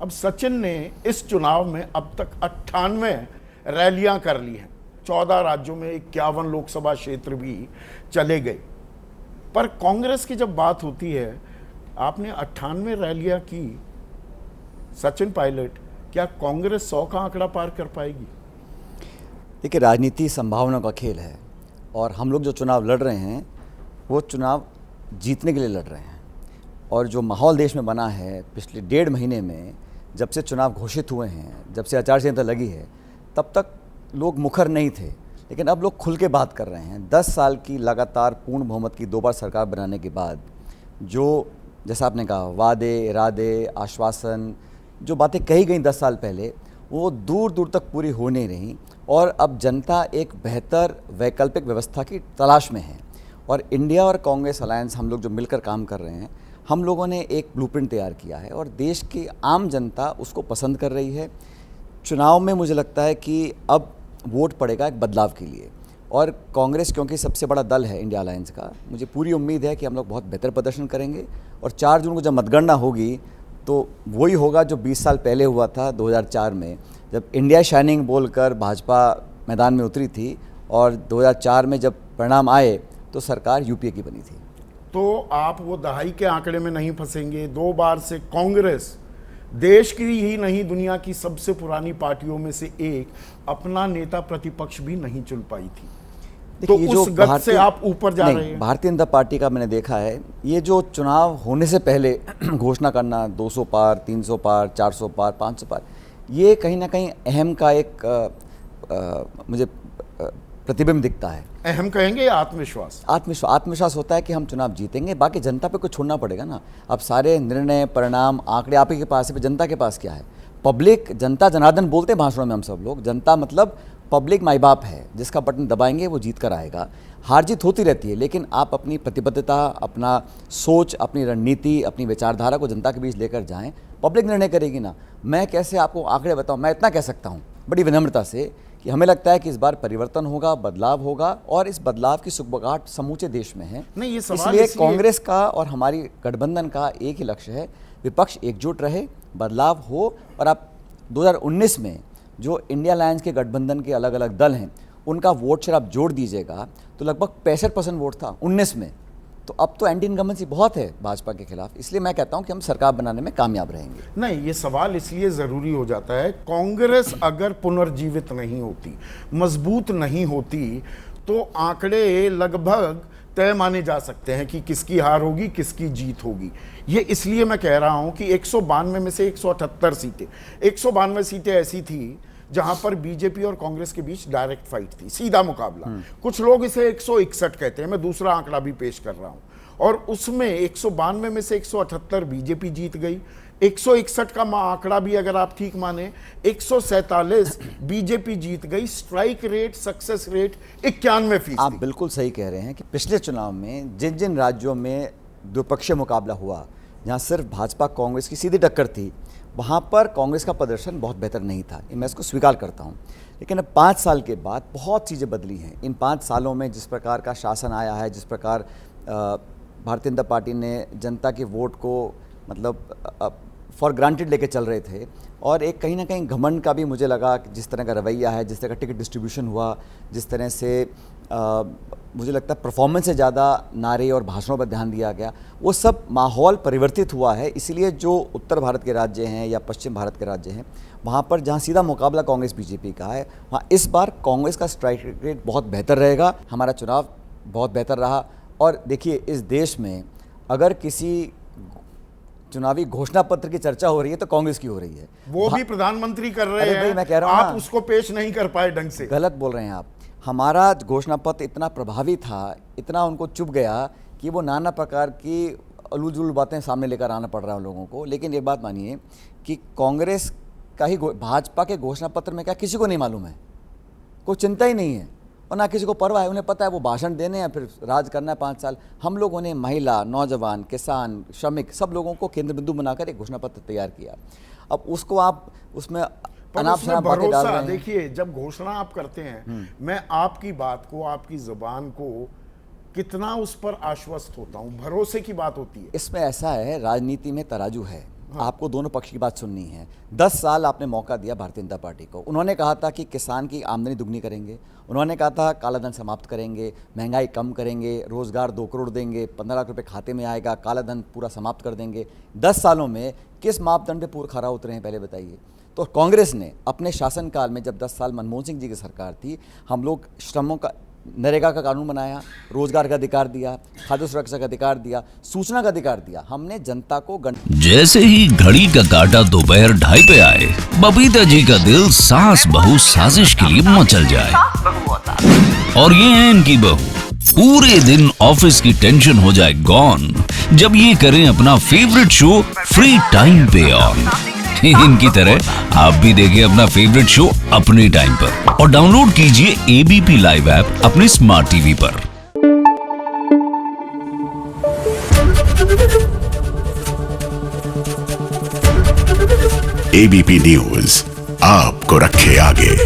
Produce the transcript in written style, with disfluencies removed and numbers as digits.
अब सचिन ने इस चुनाव में अब तक 98 रैलियां कर ली हैं, 14 राज्यों में 51 लोकसभा क्षेत्र भी चले गए। पर कांग्रेस की जब बात होती है, आपने 98 रैलियां की, सचिन पायलट, क्या कांग्रेस 100 का आंकड़ा पार कर पाएगी? देखिए, राजनीति संभावनाओं का खेल है और हम लोग जो चुनाव लड़ रहे हैं वो चुनाव जीतने के लिए लड़ रहे हैं। और जो माहौल देश में बना है पिछले 1.5 महीने में, जब से चुनाव घोषित हुए हैं, जब से आचार संहिता लगी है, तब तक लोग मुखर नहीं थे, लेकिन अब लोग खुल के बात कर रहे हैं। 10 साल की लगातार पूर्ण बहुमत की 2 बार सरकार बनाने के बाद जो, जैसा आपने कहा, वादे, इरादे, आश्वासन, जो बातें कही गई 10 साल पहले, वो दूर दूर तक पूरी हो नहीं रही और अब जनता एक बेहतर वैकल्पिक व्यवस्था की तलाश में है। और इंडिया और कांग्रेस अलायंस, हम लोग जो मिलकर काम कर रहे हैं, हम लोगों ने एक ब्लूप्रिंट तैयार किया है और देश की आम जनता उसको पसंद कर रही है। चुनाव में मुझे लगता है कि अब वोट पड़ेगा एक बदलाव के लिए, और कांग्रेस क्योंकि सबसे बड़ा दल है इंडिया अलायंस का, मुझे पूरी उम्मीद है कि हम लोग बहुत बेहतर प्रदर्शन करेंगे। और 4 जून को जब मतगणना होगी तो वही होगा जो 20 साल पहले हुआ था 2004 में, जब इंडिया शाइनिंग बोलकर भाजपा मैदान में उतरी थी और 2004 में जब परिणाम आए तो सरकार यूपीए की बनी थी। तो आप वो दहाई के आंकड़े में नहीं फंसेंगे? 2 बार से कांग्रेस देश की ही नहीं, दुनिया की सबसे पुरानी पार्टियों में से एक, अपना नेता प्रतिपक्ष भी नहीं चुन पाई थी। तो उस गत से आप ऊपर जा रहे हैं। भारतीय जनता पार्टी का मैंने देखा है, ये जो चुनाव होने से पहले घोषणा करना 200 पार, 300 पार, 400 पार, 500 पार, ये कहीं ना कहीं अहम का एक मुझे प्रतिबिंब दिखता है। अहम कहेंगे या आत्मविश्वास? आत्मविश्वास होता है कि हम चुनाव जीतेंगे, बाकी जनता पे कुछ छोड़ना पड़ेगा ना। अब सारे निर्णय, परिणाम, आंकड़े आप ही के पास है, जनता के पास क्या है? पब्लिक, जनता जनार्दन बोलते हैं भाषणों में हम सब लोग। जनता मतलब पब्लिक माई बाप है, जिसका बटन दबाएंगे वो जीत कर आएगा। हार जीत होती रहती है, लेकिन आप अपनी प्रतिबद्धता, अपना सोच, अपनी रणनीति, अपनी विचारधारा को जनता के बीच लेकर जाएं, पब्लिक निर्णय करेगी ना। मैं कैसे आपको आंकड़े बताऊं? मैं इतना कह सकता हूं बड़ी विनम्रता से कि हमें लगता है कि इस बार परिवर्तन होगा, बदलाव होगा, और इस बदलाव की सुगबुगाहट समूचे देश में है। नहीं, ये सवाल इसलिए कांग्रेस का और हमारी गठबंधन का एक ही लक्ष्य है, विपक्ष एकजुट रहे, बदलाव हो। और आप 2019 में जो इंडिया अलायंस के गठबंधन के अलग अलग दल हैं, उनका वोट शेयर आप जोड़ दीजिएगा तो लगभग 65% वोट था 19 में। तो अब तो एंटी इनकम्बेंसी बहुत है भाजपा के खिलाफ, इसलिए मैं कहता हूं कि हम सरकार बनाने में कामयाब रहेंगे। नहीं, ये सवाल इसलिए ज़रूरी हो जाता है, कांग्रेस अगर पुनर्जीवित नहीं होती, मजबूत नहीं होती, तो आंकड़े लगभग तय माने जा सकते हैं कि किसकी हार होगी, किसकी जीत होगी। ये इसलिए मैं कह रहा हूं कि 192 में से 178 सीटें, 192 सीटें ऐसी थी जहां पर बीजेपी और कांग्रेस के बीच डायरेक्ट फाइट थी, सीधा मुकाबला। कुछ लोग इसे 161 कहते हैं, मैं दूसरा आंकड़ा भी पेश कर रहा हूं। और उसमें 192 में से 178 बीजेपी जीत गई, 161 का आंकड़ा भी अगर आप ठीक माने, 147 बीजेपी जीत गई। Strike rate, success rate 91%। आप बिल्कुल सही कह रहे हैं कि पिछले चुनाव में जिन जिन राज्यों में द्विपक्षीय मुकाबला हुआ, जहां सिर्फ भाजपा कांग्रेस की सीधी टक्कर थी, वहाँ पर कांग्रेस का प्रदर्शन बहुत बेहतर नहीं था, मैं इसको स्वीकार करता हूँ। लेकिन अब 5 साल के बाद बहुत चीज़ें बदली हैं। इन 5 सालों में जिस प्रकार का शासन आया है, जिस प्रकार भारतीय जनता पार्टी ने जनता के वोट को मतलब फॉर ग्रांटेड लेके चल रहे थे, और एक कहीं ना कहीं घमंड का भी मुझे लगा कि जिस तरह का रवैया है, जिस तरह का टिकट डिस्ट्रीब्यूशन हुआ, जिस तरह से मुझे लगता है परफॉर्मेंस से ज़्यादा नारे और भाषणों पर ध्यान दिया गया, वो सब माहौल परिवर्तित हुआ है। इसलिए जो उत्तर भारत के राज्य हैं या पश्चिम भारत के राज्य हैं, वहाँ पर जहाँ सीधा मुकाबला कांग्रेस बीजेपी का है, वहाँ इस बार कांग्रेस का स्ट्राइक रेट बहुत बेहतर रहेगा। हमारा चुनाव बहुत बेहतर रहा। और देखिए, इस देश में अगर किसी चुनावी घोषणा पत्र की चर्चा हो रही है तो कांग्रेस की हो रही है। वो भी प्रधानमंत्री कर रहे हैं। भाई, मैं कह रहा हूं आप उसको पेश नहीं कर पाए ढंग से। गलत बोल रहे हैं आप। हमारा घोषणा पत्र इतना प्रभावी था, इतना उनको चुभ गया कि वो नाना प्रकार की उलूजुल बातें सामने लेकर आना पड़ रहा है लोगों को। लेकिन एक बात मानिए कि कांग्रेस का ही भाजपा के घोषणा पत्र में क्या किसी को नहीं मालूम है, कोई चिंता ही नहीं है, और ना किसी को परवाह है। उन्हें पता है वो भाषण देने हैं, फिर राज करना है 5 साल। हम लोगों ने महिला, नौजवान, किसान, श्रमिक, सब लोगों को केंद्र बिंदु बनाकर एक घोषणा पत्र तैयार किया। अब उसको आप उसमें भरोसा, देखिए, जब घोषणा आप करते हैं, मैं आपकी बात को, आपकी जुबान को कितना उस पर आश्वस्त होता हूं, भरोसे की बात होती है। इसमें ऐसा है, राजनीति में तराजू है, आपको दोनों पक्ष की बात सुननी है। 10 साल आपने मौका दिया भारतीय जनता पार्टी को। उन्होंने कहा था कि किसान की आमदनी दुगनी करेंगे, उन्होंने कहा था कालाधन समाप्त करेंगे, महंगाई कम करेंगे, रोजगार 2 करोड़ देंगे, 15 लाख रुपए खाते में आएगा, कालाधन पूरा समाप्त कर देंगे। 10 सालों में किस मापदंड पे पूरा खरा उतरे हैं, पहले बताइए। तो कांग्रेस ने अपने शासनकाल में, जब 10 साल मनमोहन सिंह जी की सरकार थी, हम लोग श्रमों का, नरेगा का कानून बनाया, रोजगार का अधिकार दिया, खाद्य सुरक्षा का अधिकार दिया, सूचना का अधिकार दिया। हमने जनता को जैसे ही घड़ी का काटा दोपहर 2:30 पे आए, बबीता जी का दिल सास बहू साजिश के लिए मचल जाए। और ये है इनकी बहू, पूरे दिन ऑफिस की टेंशन हो जाए गॉन जब ये करें अपना फेवरेट शो फ्री टाइम पे ऑन। इनकी तरह आप भी देखिए अपना फेवरेट शो अपने टाइम पर और डाउनलोड कीजिए एबीपी लाइव ऐप अपने स्मार्ट टीवी पर। एबीपी न्यूज आपको रखे आगे।